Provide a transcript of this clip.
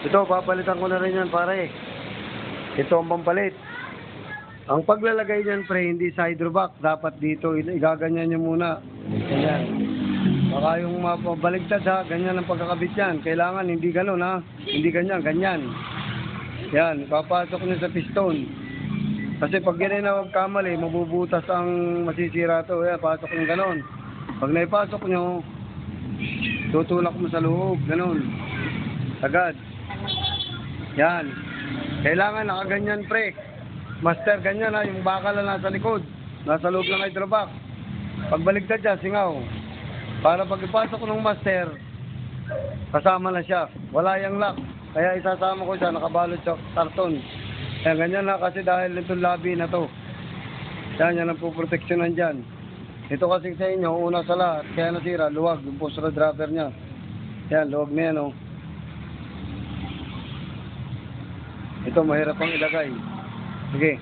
Ito, papalitan ko na rin yan, pare. Ito ang pampalit. Ang paglalagay niyan, pre, hindi sa hydrovac. Dapat dito, igaganyan nyo muna. Ganyan. Baka yung mapabaligtad ha, ganyan ang pagkakabit yan. Kailangan hindi gano'n ha. Hindi ganyan, ganyan. Yan, papasok nyo sa piston. Kasi pag ganyan na magkamali, mabubutas ang masisira to. Yan, pasok nyo gano'n. Pag naipasok nyo, tutulak mo sa loob, gano'n. Agad. Yan. Kailangan nakaganyan, pre. Master, ganyan ha, yung bakal na nasa likod. Nasa loob ng hydrovac. Pagbaligtad siya, singaw. Para pag ipasok ng master, kasama na siya. Wala yung lock. Kaya isasama ko siya, nakabalot sa karton. Kaya ganyan na kasi dahil itong labi na to. Yan ang puproteksyonan dyan. Ito kasi sa inyo, una sa lahat, kaya nasira, luwag, yung pusher driver niya. Yan, luwag na yan, oh. Ito, mahirap pang ilagay. Sige.